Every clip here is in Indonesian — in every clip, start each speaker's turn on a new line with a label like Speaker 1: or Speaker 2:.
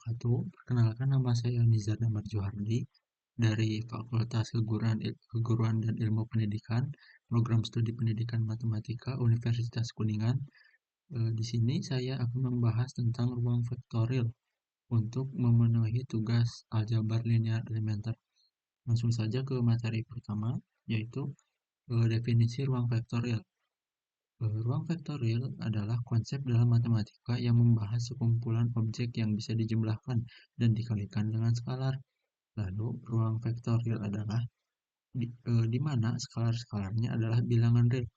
Speaker 1: wabarakatuh. Perkenalkan, nama saya Nizar Damar Johardi dari Fakultas Keguruan dan Ilmu Pendidikan, Program Studi Pendidikan Matematika Universitas Kuningan. Di sini saya akan membahas tentang ruang vektorial untuk memenuhi tugas aljabar linear elementer. Langsung saja ke materi pertama, yaitu definisi ruang vektorial. Ruang vektorial adalah konsep dalam matematika yang membahas sekumpulan objek yang bisa dijumlahkan dan dikalikan dengan skalar. Lalu, ruang vektorial adalah di mana skalar-skalarnya adalah bilangan real.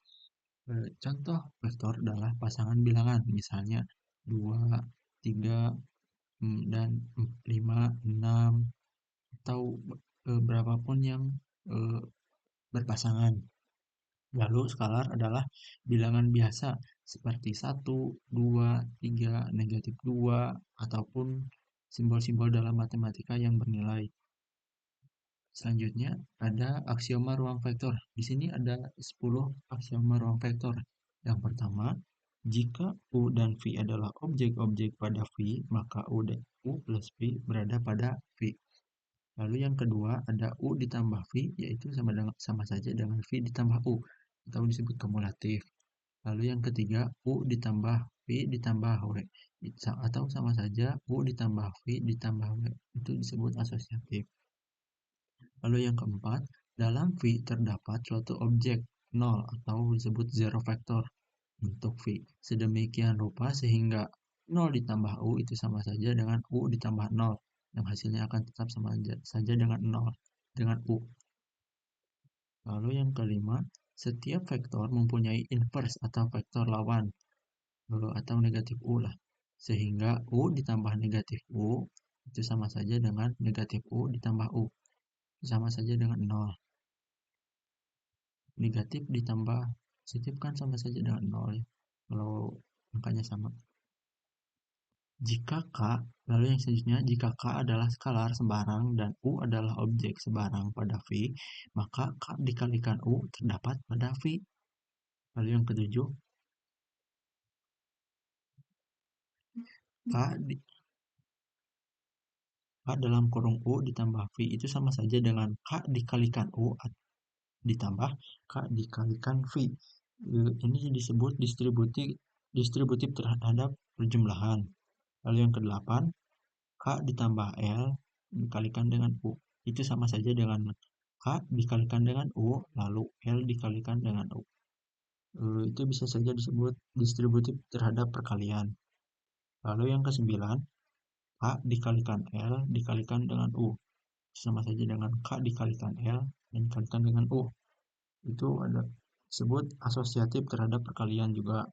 Speaker 1: Contoh vektor adalah pasangan bilangan, misalnya 2, 3, dan 5, 6, atau berapapun yang eh, berpasangan. Lalu skalar adalah bilangan biasa seperti 1, 2, 3, negatif 2, ataupun simbol-simbol dalam matematika yang bernilai. Selanjutnya ada aksioma ruang vektor. Di sini ada 10 aksioma ruang vektor. Yang pertama, jika U dan V adalah objek-objek pada V, maka U plus V berada pada V. Lalu yang kedua ada U ditambah V, yaitu sama saja dengan V ditambah U, atau disebut kumulatif. Lalu yang ketiga U ditambah V ditambah W, atau sama saja U ditambah V ditambah W, itu disebut asosiatif. Lalu yang keempat, dalam V terdapat suatu objek 0 atau disebut zero vektor untuk V. Sedemikian rupa sehingga 0 ditambah U itu sama saja dengan U ditambah 0, yang hasilnya akan tetap sama saja dengan 0, dengan U. Lalu yang kelima, setiap vektor mempunyai inverse atau vektor lawan, atau negatif U lah. Sehingga U ditambah negatif U itu sama saja dengan negatif U ditambah U. Sama saja dengan 0. Negatif ditambah positif kan sama saja dengan 0 ya. Kalau angkanya sama. Jika K, lalu yang selanjutnya, jika K adalah skalar sembarang dan U adalah objek sembarang pada V, maka K dikalikan U terdapat pada V. Lalu yang ketujuh, K, di, K dalam kurung U ditambah V itu sama saja dengan K dikalikan U ditambah K dikalikan V. Ini disebut distributif terhadap perjumlahan. Lalu yang kedelapan, K ditambah L dikalikan dengan U. Itu sama saja dengan K dikalikan dengan U, lalu L dikalikan dengan U. Itu bisa saja disebut distributif terhadap perkalian. Lalu yang kesembilan, K dikalikan L dikalikan dengan U. Sama saja dengan K dikalikan L dan dikalikan dengan U. Itu ada disebut asosiatif terhadap perkalian juga.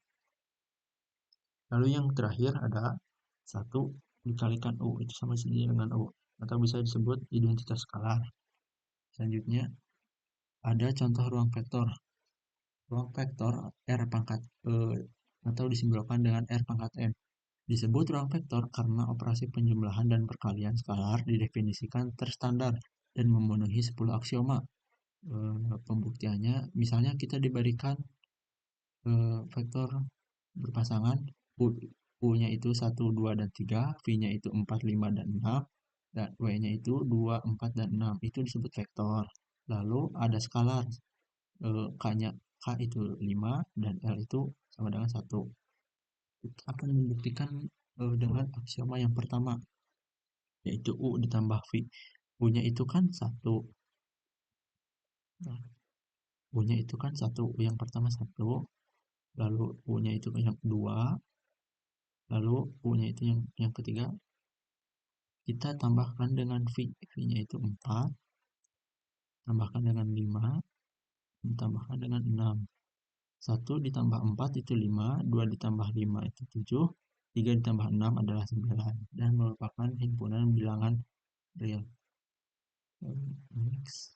Speaker 1: Lalu yang terakhir ada 1 dikalikan U, itu sama saja dengan U, atau bisa disebut identitas skalar. Selanjutnya ada contoh ruang vektor. Ruang vektor R pangkat atau disimbolkan dengan R pangkat M. Disebut ruang vektor karena operasi penjumlahan dan perkalian skalar didefinisikan terstandar dan memenuhi 10 aksioma. Pembuktiannya, misalnya kita diberikan vektor berpasangan, U-nya itu 1, 2, dan 3, V-nya itu 4, 5, dan 6, dan W-nya itu 2, 4, dan 6. Itu disebut vektor. Lalu ada skalar, K-nya K itu 5, dan L itu sama dengan 1. Kita akan membuktikan dengan aksioma yang pertama, yaitu U ditambah V. U-nya itu kan 1. Nah, U-nya itu kan 1. U yang pertama 1. Lalu U-nya itu yang kedua. Lalu U-nya itu yang ketiga. Kita tambahkan dengan V. V-nya itu 4. Tambahkan dengan 5. Tambahkan dengan 6. 1 ditambah 4 itu 5. 2 ditambah 5 itu 7. 3 ditambah 6 adalah 9. Dan merupakan himpunan bilangan real. Next.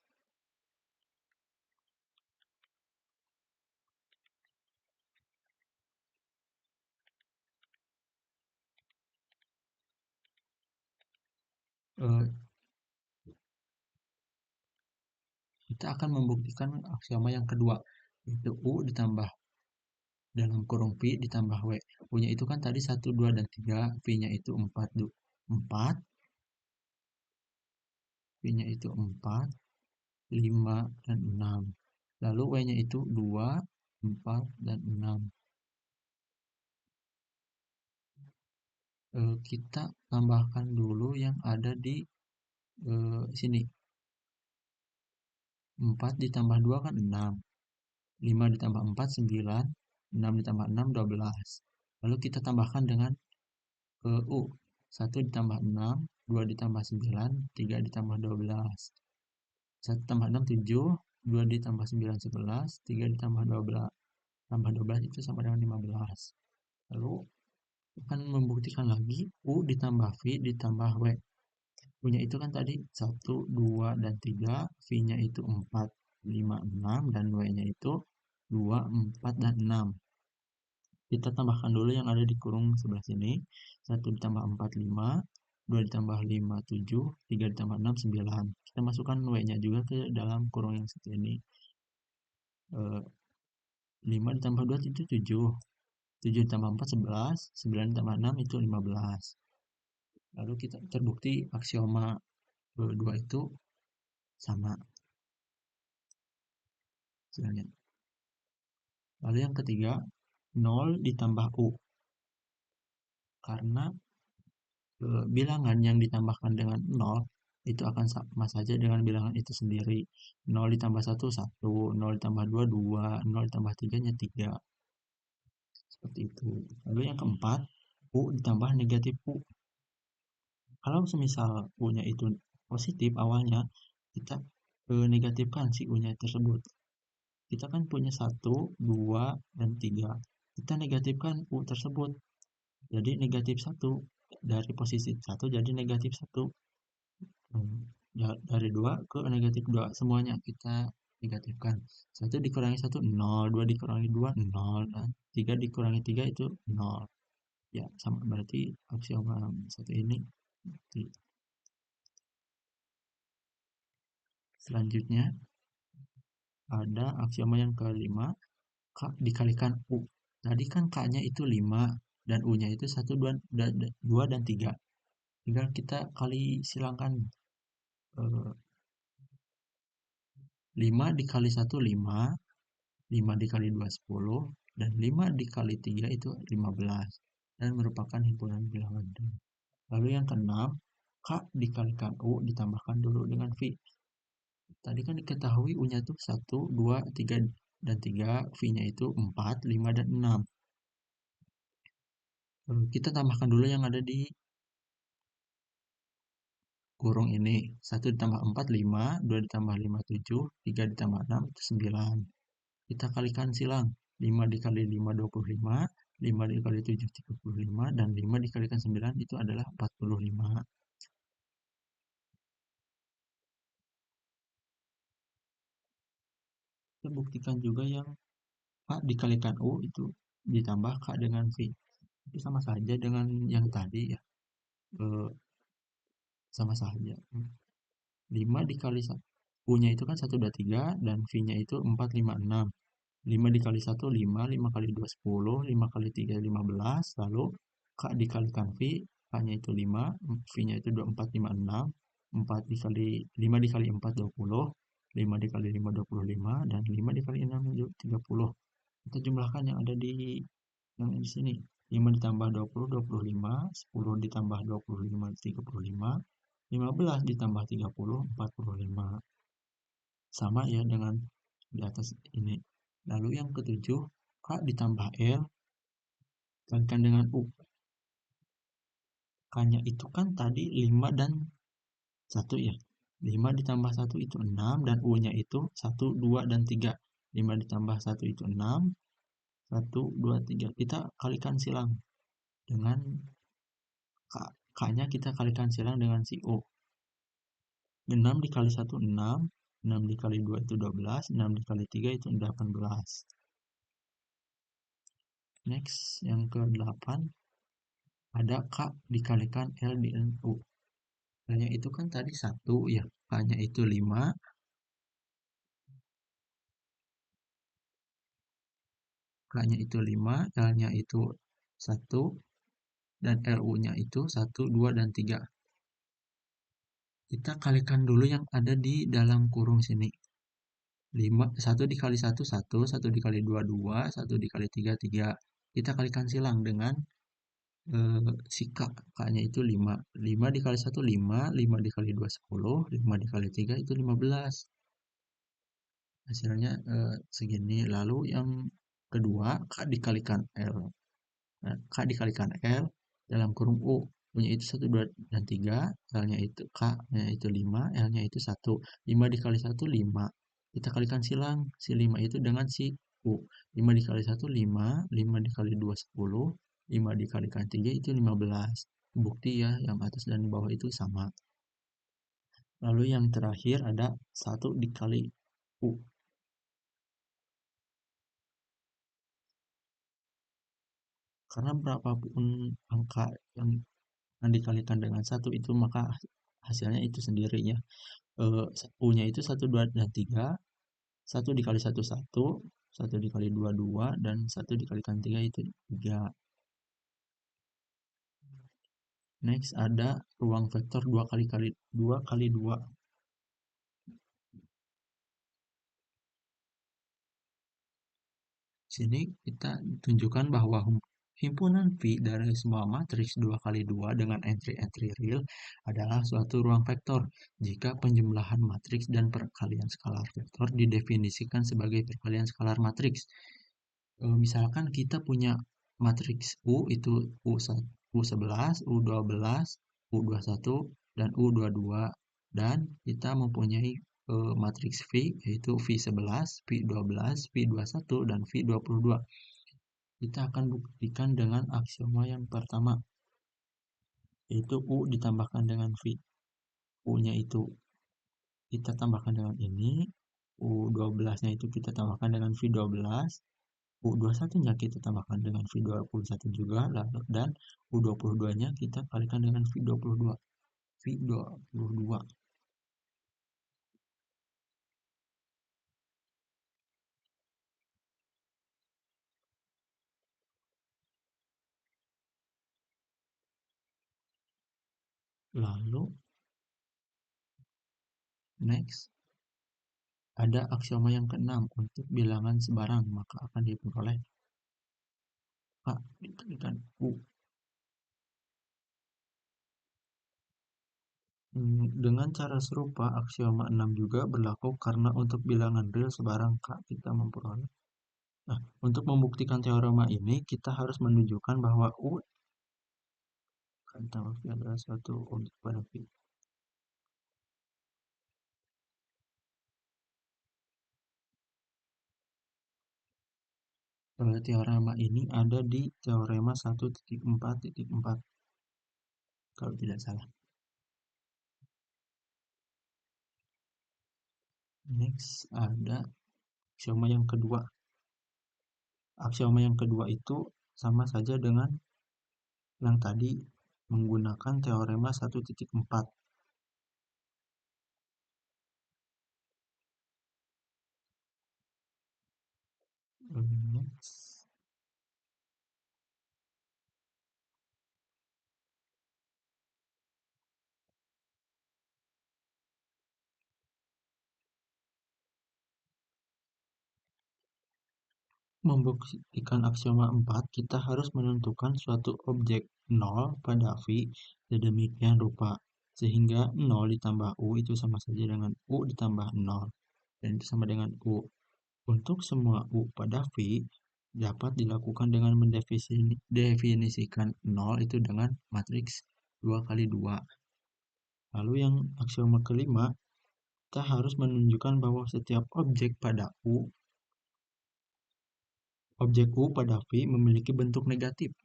Speaker 1: Kita akan membuktikan aksioma yang kedua, yaitu U ditambah dalam kurung V ditambah W. U-nya itu kan tadi 1, 2, dan 3, V-nya itu 4. 4, V-nya itu 4, 5, dan 6. Lalu W-nya itu 2, 4, dan 6. Kita tambahkan dulu yang ada di sini. 4 ditambah 2 kan 6. 5 ditambah 4, 9. 6 ditambah 6, 12. Lalu kita tambahkan dengan U. 1 ditambah 6, 2 ditambah 9, 3 ditambah 12. 1 tambah 6, 7. 2 ditambah 9, 11. 3 ditambah 12. Tambah 12 itu sama dengan 15. Lalu akan membuktikan lagi U ditambah V ditambah W. U-nya itu kan tadi 1, 2, dan 3. V-nya itu 4, 5, 6. Dan W-nya itu 2, 4, dan 6. Kita tambahkan dulu yang ada di kurung sebelah sini. 1 ditambah 4, 5. 2 ditambah 5, 7. 3 ditambah 6, 9. Kita masukkan W-nya juga ke dalam kurung yang satu ini. 5 ditambah 2 itu 7. 7 ditambah 4, 11. 9 ditambah 6 itu 15. Lalu kita terbukti aksioma 2 itu sama. Hasilnya. Lalu yang ketiga, 0 ditambah U. Karena bilangan yang ditambahkan dengan 0 itu akan sama saja dengan bilangan itu sendiri. 0 ditambah 1, 1. 0 ditambah 2, 2. 0 ditambah 3-nya 3. Seperti itu. Lalu yang keempat, U ditambah negatif U. Kalau semisal U-nya itu positif awalnya, kita negatifkan si U-nya tersebut. Kita kan punya 1, 2, dan 3. Kita negatifkan U tersebut. Jadi negatif 1. Dari posisi 1 jadi negatif 1. Ya, dari 2 ke negatif 2. Semuanya kita negatifkan. 1 dikurangi 1, 0. 2 dikurangi 2, 0. Dan 3 dikurangi 3 itu 0. Ya, sama berarti aksioma satu ini. Selanjutnya, ada aksioma yang kelima. K dikalikan U. Tadi kan K-nya itu 5 dan U-nya itu 1, 2, dan 3. Tinggal kita kali silangkan 5 dikali 1, 5. 5 dikali 2, 10. Dan 5 dikali 3 itu 15. Dan merupakan himpunan bilangan. Lalu yang keenam, K dikalikan U ditambahkan dulu dengan V. Tadi kan diketahui U-nya itu 1, 2, 3, dan 3. V-nya itu 4, 5, dan 6. Kita tambahkan dulu yang ada di kurung ini. 1 ditambah 4, 5. 2 ditambah 5, 7. 3 ditambah 6, 9. Kita kalikan silang. 5 dikali 5, 25. 5 dikali 7, 35. Dan 5 dikalikan 9 itu adalah 45. Kita buktikan juga yang K dikalikan U itu ditambah K dengan V. Itu sama saja dengan yang tadi ya. Sama saja. 5 dikali 1. U-nya itu kan 1, 2, 3. Dan V-nya itu 4, 5, 6. 5 dikali 1, 5. 5 kali 2, 10. 5 kali 3, 15. Lalu K dikalikan V. K-nya itu 5. V-nya itu 2, 4, 5, 6. 4 dikali 5 dikali 4, 20. 5 dikali 5, 25. Dan 5 dikali 6, 30. Kita jumlahkan yang ada di sini. 5 ditambah 20, 25. 10 ditambah 25, 35. 15 ditambah 30, 45. Sama ya dengan di atas ini. Lalu yang ketujuh, K ditambah L kalikan dengan U. K-nya itu kan tadi 5 dan 1 ya. 5 ditambah 1 itu 6 dan U-nya itu 1, 2, dan 3. 5 ditambah 1 itu 6. 1, 2, 3. Kita kalikan silang dengan K-nya kita kalikan silang dengan si U. 6 dikali 1, 6. 6 dikali 2 itu 12. 6 dikali 3 itu 18. Next, yang ke-8. Ada K dikalikan L di U. L-nya itu kan tadi 1 ya. K-nya itu 5. K-nya itu 5. L-nya itu 1. dan LU-nya itu 1, 2, dan 3. Kita kalikan dulu yang ada di dalam kurung sini. 5, 1 dikali 1, 1, 1 dikali 2, 2, 1 dikali 3, 3. Kita kalikan silang dengan si K. K-nya itu 5. 5 dikali 1, 5. 5 dikali 2, 10. 5 dikali 3 itu 15. Hasilnya segini. Lalu yang kedua, K dikalikan L. Nah, K dikalikan L dalam kurung U. U-nya itu 1, 2, dan 3. L-nya itu K-nya itu 5. L-nya itu 1. 5 dikali 1, 5. Kita kalikan silang. Si 5 itu dengan si U. 5 dikali 1, 5. 5 dikali 2, 10. 5 dikalikan 3 itu 15. Bukti ya, yang atas dan bawah itu sama. Lalu yang terakhir ada 1 dikali U. Karena berapapun angka yang dikalikan dengan 1 itu, maka hasilnya itu sendirinya. U-nya itu 1, 2, dan 3. 1 dikali 1, 1. 1 dikali 2, 2. Dan 1 dikalikan 3 itu 3. Next ada ruang vektor 2 kali 2 kali 2. Sini kita tunjukkan bahwa himpunan V dari semua matriks 2 kali 2 dengan entry-entry real adalah suatu ruang vektor jika penjumlahan matriks dan perkalian skalar vektor didefinisikan sebagai perkalian skalar matriks. Misalkan kita punya matriks U itu U11, U12, U21, dan U22, dan kita mempunyai matriks V yaitu V11, V12, V21, dan V22. Kita akan buktikan dengan aksioma yang pertama, yaitu U ditambahkan dengan V. U-nya itu kita tambahkan dengan ini, U12-nya itu kita tambahkan dengan V12, U21-nya kita tambahkan dengan V21 juga, dan U22-nya kita kalikan dengan V22. V22. Lalu, next, ada aksioma yang keenam. Untuk bilangan sebarang, maka akan diperoleh K dikalikan U. Dengan cara serupa, aksioma 6 juga berlaku karena untuk bilangan real sebarang K kita memperoleh. Nah, untuk membuktikan teorema ini, kita harus menunjukkan bahwa U ditambah V adalah suatu objek pada V. Teorema ini ada di teorema 1.4.4 kalau tidak salah. Next ada aksioma yang kedua. Aksioma yang kedua itu sama saja dengan yang tadi menggunakan teorema 1.4. Next. Membuktikan aksioma 4, kita harus menentukan suatu objek 0 pada V sedemikian rupa, sehingga 0 ditambah U itu sama saja dengan U ditambah 0, dan itu sama dengan U. Untuk semua U pada V, dapat dilakukan dengan mendefinisikan 0 itu dengan matriks 2 kali 2. Lalu yang aksioma kelima, kita harus menunjukkan bahwa setiap objek U pada V memiliki bentuk negatif.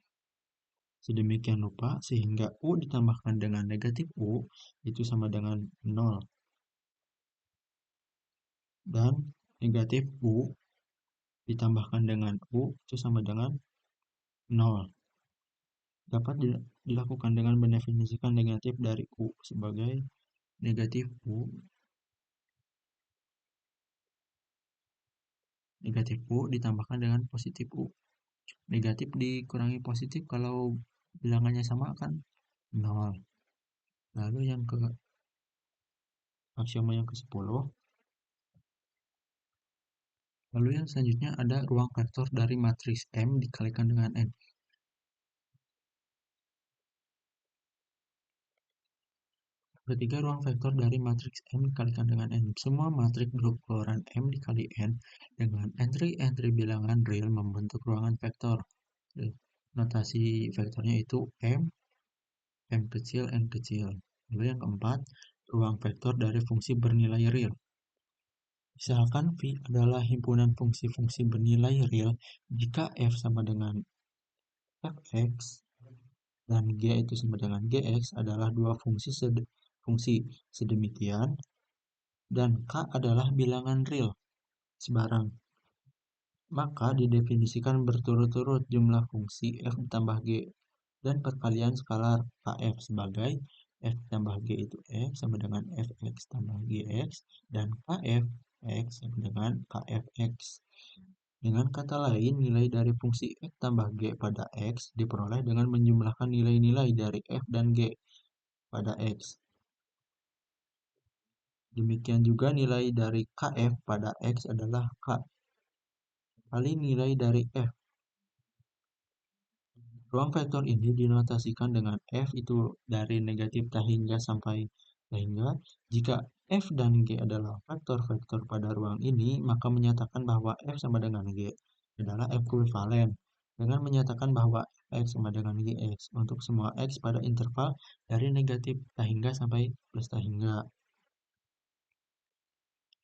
Speaker 1: Sedemikian rupa sehingga U ditambahkan dengan negatif U itu sama dengan 0. Dan negatif U ditambahkan dengan U itu sama dengan 0. Dapat dilakukan dengan mendefinisikan negatif dari U sebagai negatif U. Negatif U ditambahkan dengan positif U. Negatif dikurangi positif kalau bilangannya sama kan 0. Lalu yang ke aksioma yang ke-10. Lalu yang selanjutnya ada ruang vektor dari matriks M dikalikan dengan N. Ketiga, ruang vektor dari matriks M dikalikan dengan N. Semua matriks berukuran M dikali N dengan entry-entry bilangan real membentuk ruangan vektor. Notasi vektornya itu M, M kecil, N kecil. Lalu yang keempat, ruang vektor dari fungsi bernilai real. Misalkan V adalah himpunan fungsi-fungsi bernilai real jika F sama dengan Fx dan G itu sama dengan Gx adalah dua fungsi sedemikian dan K adalah bilangan real sebarang. Maka didefinisikan berturut-turut jumlah fungsi F ditambah G dan perkalian skalar Kf sebagai F tambah G itu F sama dengan Fx tambah Gx dan Kf X sama dengan Kfx. Dengan kata lain, nilai dari fungsi X tambah G pada X diperoleh dengan menjumlahkan nilai-nilai dari F dan G pada X. Demikian juga nilai dari Kf pada X adalah K kali nilai dari F. Ruang vektor ini dinotasikan dengan F itu dari negatif hingga sampai sehingga jika F dan G adalah vektor-vektor pada ruang ini, maka menyatakan bahwa F sama dengan G adalah ekuivalen dengan menyatakan bahwa X sama dengan Gx untuk semua X pada interval dari negatif hingga sampai plus hingga.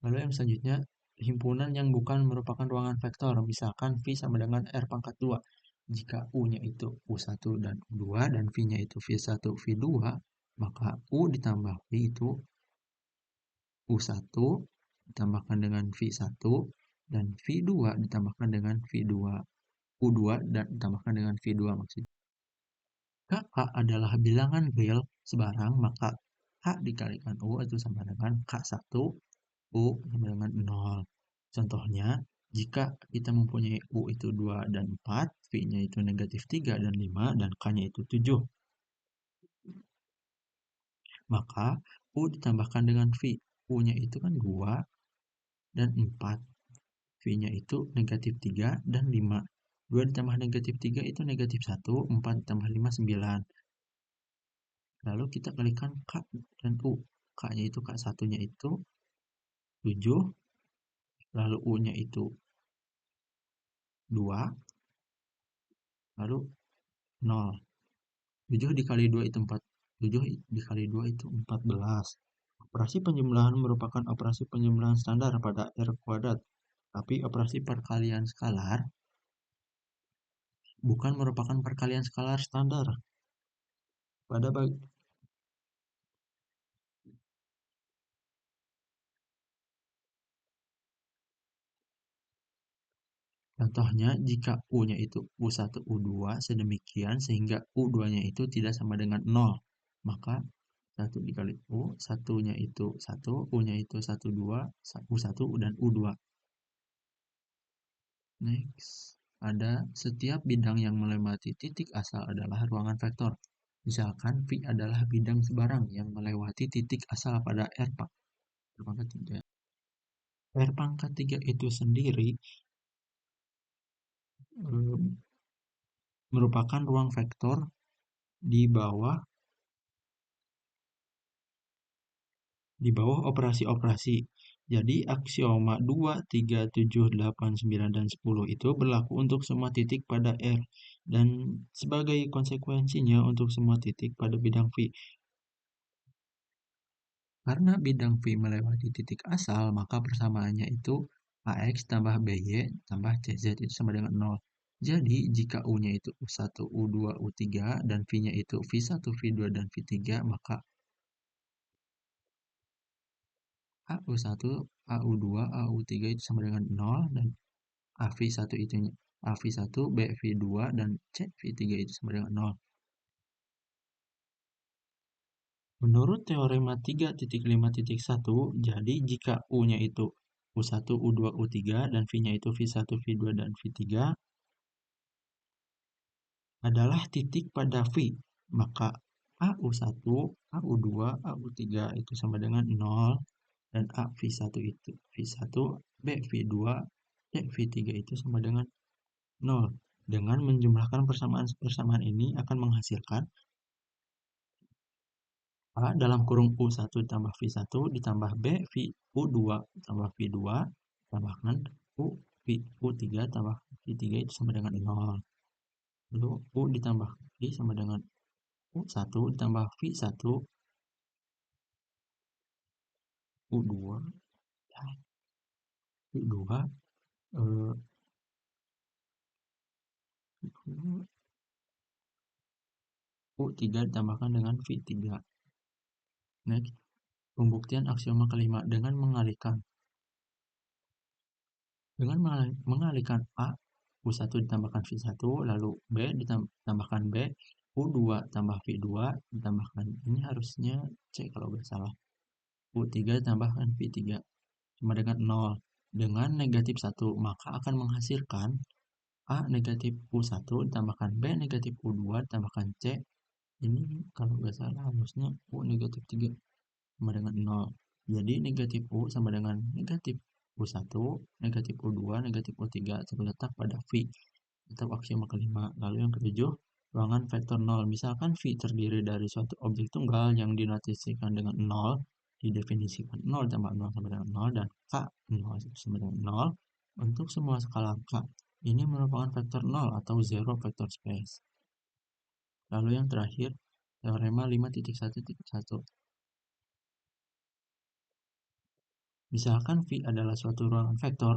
Speaker 1: Lalu yang selanjutnya, himpunan yang bukan merupakan ruangan vektor, misalkan V sama dengan R pangkat 2. Jika U-nya itu U1 dan U2 dan V-nya itu V1, V2, maka U ditambah V itu U1 ditambahkan dengan V1 dan V2 ditambahkan dengan V2. U2 dan ditambahkan dengan V2 maksudnya. K adalah bilangan real sebarang, maka K dikalikan U itu sama dengan K1 U sama dengan 0. Contohnya, jika kita mempunyai U itu 2 dan 4, V-nya itu negatif 3 dan 5, dan K-nya itu 7. Maka, U ditambahkan dengan V. U-nya itu kan 2 dan 4. V-nya itu negatif 3 dan 5. 2 ditambah negatif 3 itu negatif 1, 4 ditambah 5, 9. Lalu kita kalikan K dan U. K-nya itu K1-nya itu 7, lalu U-nya itu 2, lalu 0. 7 dikali 2 itu 4. 7 dikali 2 itu 14. Operasi penjumlahan merupakan operasi penjumlahan standar pada R kuadrat. Tapi operasi perkalian skalar bukan merupakan perkalian skalar standar. Pada contohnya, jika U-nya itu U1, U2 sedemikian sehingga U2-nya itu tidak sama dengan 0, maka 1 dikali U, 1-nya itu 1, U-nya itu 1, 2, U1 dan U2. Next, ada setiap bidang yang melewati titik asal adalah ruangan vektor. Misalkan V adalah bidang sebarang yang melewati titik asal pada pangkat 3. R pangkat 3 itu sendiri merupakan ruang vektor di bawah operasi-operasi. Jadi aksioma 2, 3, 7, 8, 9, dan 10 itu berlaku untuk semua titik pada R dan sebagai konsekuensinya untuk semua titik pada bidang V. Karena bidang V melewati titik asal, maka persamaannya itu AX tambah BY tambah CZ itu sama dengan 0. Jadi, jika U-nya itu U1, U2, U3, dan V-nya itu V1, V2, dan V3, maka AU1, AU2, AU3 itu sama dengan 0, dan AV1 itu AV1, BV2, dan CV3 itu sama dengan 0. Menurut teorema 3.5.1, jadi jika U-nya itu U1, U2, U3, dan V-nya itu V1, V2, dan V3, adalah titik pada V. Maka AU1, AU2, AU3 itu sama dengan 0, dan A V1 itu V1, B V2, C V3 itu sama dengan 0. Dengan menjumlahkan persamaan-persamaan ini akan menghasilkan A dalam kurung U1 ditambah V1 ditambah B U2 tambah V2 tambahkan U3 tambah V3 itu sama dengan 0. Lalu U ditambah V sama dengan U1 ditambah V1 U2 U2 eh, U3 ditambahkan dengan V3. Next, pembuktian aksioma kelima dengan mengalihkan A U1 ditambahkan V1 lalu B ditambahkan B U2 tambah V2 ditambahkan ini harusnya C kalau nggak salah U3 tambahkan V3 sama dengan 0 dengan negatif 1 maka akan menghasilkan A negatif U1 ditambahkan B negatif U2 ditambahkan C ini kalau nggak salah harusnya U negatif 3 sama dengan 0 jadi negatif U sama dengan negatif U1 negatif U2 negatif U3 terletak pada V atau aksioma kelima. Lalu yang ketujuh, ruangan vektor 0. Misalkan V terdiri dari suatu objek tunggal yang dinotasikan dengan 0, didefinisikan 0 tambah 0 sama dengan 0, dan K 0 sama dengan 0 untuk semua skala K. Ini merupakan vektor 0 atau zero vector space. Lalu yang terakhir, teorema 5.1.1. Misalkan V adalah suatu ruangan vektor,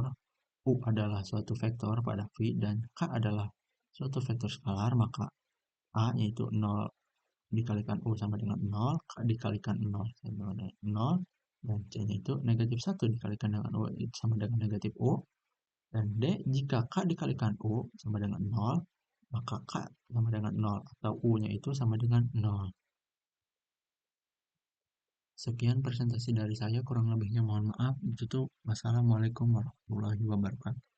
Speaker 1: U adalah suatu vektor pada V, dan K adalah suatu vektor skalar, maka A yaitu 0 dikalikan U sama dengan 0, K dikalikan 0 sama dengan 0, dan C-nya itu negatif 1 dikalikan dengan U itu sama dengan negatif U, dan D jika K dikalikan U sama dengan 0, maka K sama dengan 0 atau U-nya itu sama dengan 0. Sekian presentasi dari saya, kurang lebihnya mohon maaf. Itu tuh. Wassalamualaikum warahmatullahi wabarakatuh.